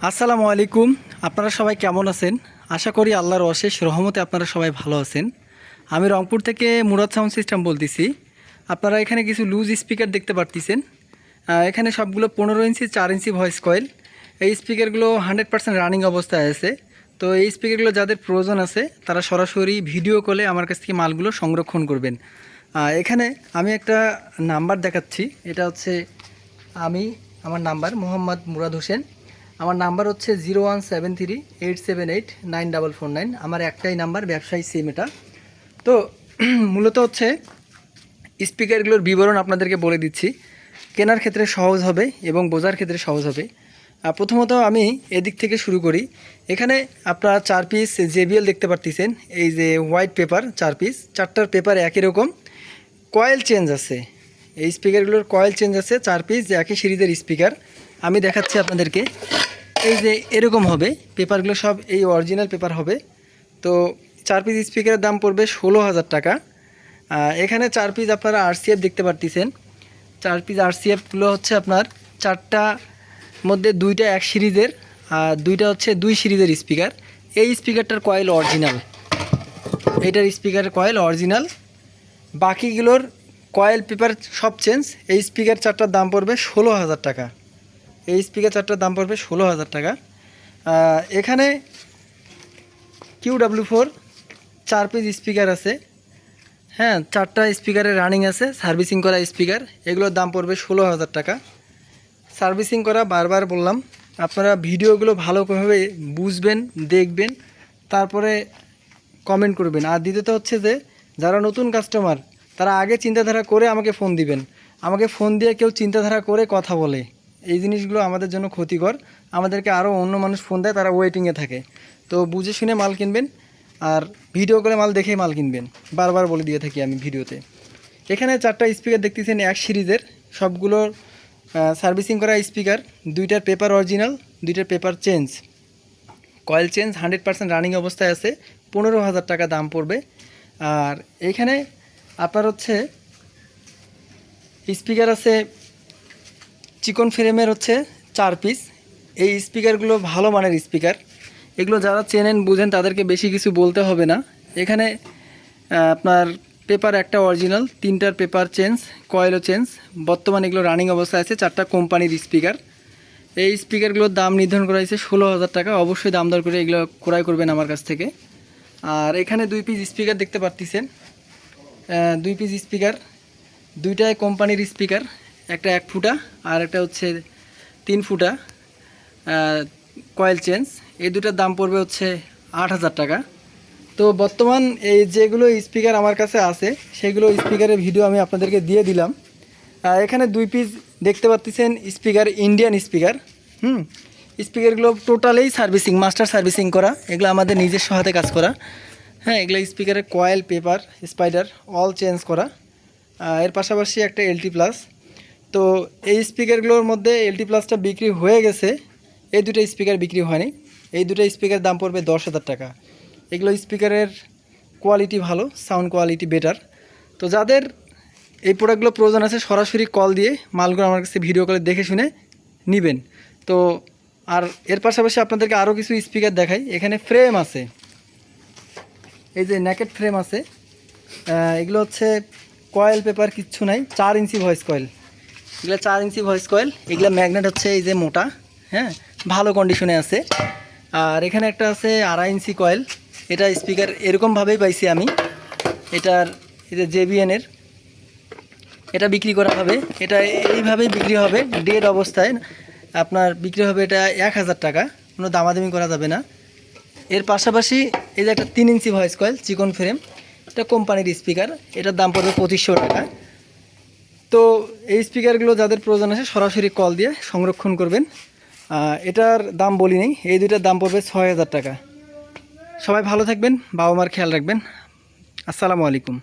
আসসালামু আলাইকুম। আপনারা সবাই কেমন আছেন? আশা করি আল্লাহর অশেষ রহমতে আপনারা সবাই ভালো আছেন। আমি রংপুর থেকে মুরাদ সাউন্ড সিস্টেম বলতেছি। আপনারা এখানে কিছু লুজ স্পিকার দেখতে পারতেছেন। এখানে সবগুলো 15 ইঞ্চি 4 ইঞ্চি ভয়েস কয়েল। এই স্পিকারগুলো 100% রানিং অবস্থায় আছে। তো এই স্পিকারগুলো যাদের প্রয়োজন আছে তারা সরাসরি ভিডিও কলে আমার কাছ থেকে মালগুলো সংরক্ষণ করবেন। এখানে আমি একটা নাম্বার দেখাচ্ছি। এটা হচ্ছে আমার নাম্বার মোহাম্মদ মুরাদ হোসেন। আমার নাম্বার হচ্ছে 01738789449। আমার একটাই নাম্বার, ব্যবসায়ী সিম এটা। তো মূলত হচ্ছে স্পিকারগুলোর বিবরণ আপনাদেরকে বলে দিচ্ছি। কেনার ক্ষেত্রে সহজ হবে এবং বোঝার ক্ষেত্রে সহজ হবে। প্রথমত আমি এদিক থেকে শুরু করি। এখানে আপনারা 4 পিস JBL দেখতে পারতেছেন। এই যে হোয়াইট পেপার 4 পিস, 4টার পেপার একই রকম, কয়েল চেঞ্জ আছে। এই স্পিকারগুলোর কয়েল চেঞ্জ আছে। 4 পিস একই সিরিজের স্পিকার আমি দেখাচ্ছি আপনাদেরকে। এই যে এরকম হবে পেপারগুলো, সব এই অরিজিনাল পেপার হবে। তো 4 পিস স্পিকারের দাম পড়বে 16,000 টাকা। এখানে 4 পিস আপনারা RCF দেখতে পারতেছেন। 4 পিস RCFগুলো হচ্ছে আপনার 4টা মধ্যে 2টা এক সিরিজের আর 2টা হচ্ছে 2 সিরিজের স্পিকার। এই স্পিকারটার কয়েল অরিজিনাল, এইটার স্পিকারের কয়েল অরিজিনাল, বাকিগুলোর কয়েল পেপার সব চেঞ্জ। এই স্পিকার 4টার দাম পড়বে 16,000 টাকা। এই স্পিকার 4টার দাম পড়বে 16,000 টাকা। এখানে QW4 4 পিস স্পিকার আছে। হ্যাঁ, 4টা স্পিকারে রানিং আছে, সার্ভিসিং করা স্পিকার। এগুলোর দাম পড়বে 16,000 টাকা। সার্ভিসিং করা, বারবার বললাম, আপনারা ভিডিওগুলো ভালোভাবে বুঝবেন, দেখবেন, তারপরে কমেন্ট করবেন। আর দ্বিতীয়ত হচ্ছে যে যারা নতুন কাস্টমার তারা আগে চিন্তাধারা করে আমাকে ফোন দিবেন। আমাকে ফোন দিয়ে কেউ চিন্তাধারা করে কথা বলে, এই জিনিসগুলো আমাদের জন্য ক্ষতিকর। আমাদেরকে আরও অন্য মানুষ ফোন দেয়, তারা ওয়েটিংয়ে থাকে। তো বুঝে শুনে মাল কিনবেন, আর ভিডিও করে মাল দেখেই মাল কিনবেন, বারবার বলে দিয়ে থাকি আমি ভিডিওতে। এখানে 4টা স্পিকার দেখতেছেন এক সিরিজের, সবগুলোর সার্ভিসিং করা স্পিকার। 2টার পেপার অরিজিনাল, 2টার paper change, coil change, 100% running অবস্থায় আছে। 15,000 টাকা দাম পড়বে। আর এইখানে আপনার হচ্ছে স্পিকার আছে চিকন ফ্রেমের, হচ্ছে 4 পিস। এই স্পিকারগুলো ভালো মানের স্পিকার। এগুলো যারা চেনেন বুঝেন তাদেরকে বেশি কিছু বলতে হবে না। এখানে আপনার পেপার একটা অরিজিনাল, 3টার পেপার চেঞ্জ, কয়েলও চেঞ্জ। বর্তমানে এগুলো রানিং অবস্থায় আছে। 4টা কোম্পানির স্পিকার। এই স্পিকারগুলোর দাম নির্ধারণ করা হয়েছে 16,000 টাকা। অবশ্যই দাম দর করে এগুলো ক্রয় করবেন আমার কাছ থেকে। আর এখানে 2 পিস স্পিকার দেখতে পারতেছেন। 2 পিস স্পিকার, 2টাই কোম্পানির স্পিকার। একটা 1 ফুটা আর একটা হচ্ছে 3 ফুটা, কয়েল চেঞ্জ। এই দুটার দাম পড়বে হচ্ছে 8,000 টাকা। তো বর্তমান এই যেগুলো স্পিকার আমার কাছে আছে সেগুলো স্পিকারের ভিডিও আমি আপনাদেরকে দিয়ে দিলাম। এখানে 2 পিস দেখতে পাচ্ছেন স্পিকার, ইন্ডিয়ান স্পিকার। স্পিকারগুলো টোটালেই সার্ভিসিং, মাস্টার সার্ভিসিং করা। এগুলো আমাদের নিজস্ব হাতে কাজ করা। হ্যাঁ, এগুলো স্পিকারের coil, paper, spider all change করা। এর পাশাপাশি একটা LT প্লাস। তো এই স্পিকারগুলোর মধ্যে LT প্লাসটা বিক্রি হয়ে গেছে, এই 2টা স্পিকার বিক্রি হয়নি। এই 2টা স্পিকার দাম পড়বে 10,000 টাকা। এগুলো স্পিকারের কোয়ালিটি ভালো, সাউন্ড কোয়ালিটি বেটার। তো যাদের এই প্রোডাক্টগুলো প্রয়োজন আছে সরাসরি কল দিয়ে মালগুলো আমার কাছে ভিডিও কলে দেখে শুনে নেবেন। তো আর এর পাশাপাশি আপনাদেরকে আরও কিছু স্পিকার দেখাই। এখানে ফ্রেম আছে, এই যে নেকেট ফ্রেম আছে। এগুলো হচ্ছে কয়েল পেপার কিচ্ছু নাই, 4 ইঞ্চি ভয়েস কয়েল। এগুলো 4 ইঞ্চি ভয়েস কয়েল। এগুলো ম্যাগনেট হচ্ছে এই যে মোটা, হ্যাঁ, ভালো কন্ডিশনে আছে। আর এখানে একটা আছে 2.5 ইঞ্চি কয়েল। এটা স্পিকার এরকমভাবেই পাইছি আমি। এটার এই যে JBL-এর, এটা বিক্রি করা হবে। এটা এইভাবেই বিক্রি হবে, ডেড অবস্থায় আপনার বিক্রি হবে। এটা 1,000 টাকা, কোনো দামাদামি করা যাবে না। এর পাশাপাশি এই যে একটা 3 ইঞ্চি ভয়েস কয়েল চিকন ফ্রেম, এটা কোম্পানির স্পিকার। এটার দাম পড়বে 2,500 টাকা। তো এই স্পিকারগুলো যাদের প্রয়োজন আছে সরাসরি কল দিয়ে সংরক্ষণ করবেন। এটার দাম বলি নেই, এই 2টার দাম পড়বে 6,000 টাকা। সবাই ভালো থাকবেন, বাবা মার খেয়াল রাখবেন। আসসালামু আলাইকুম।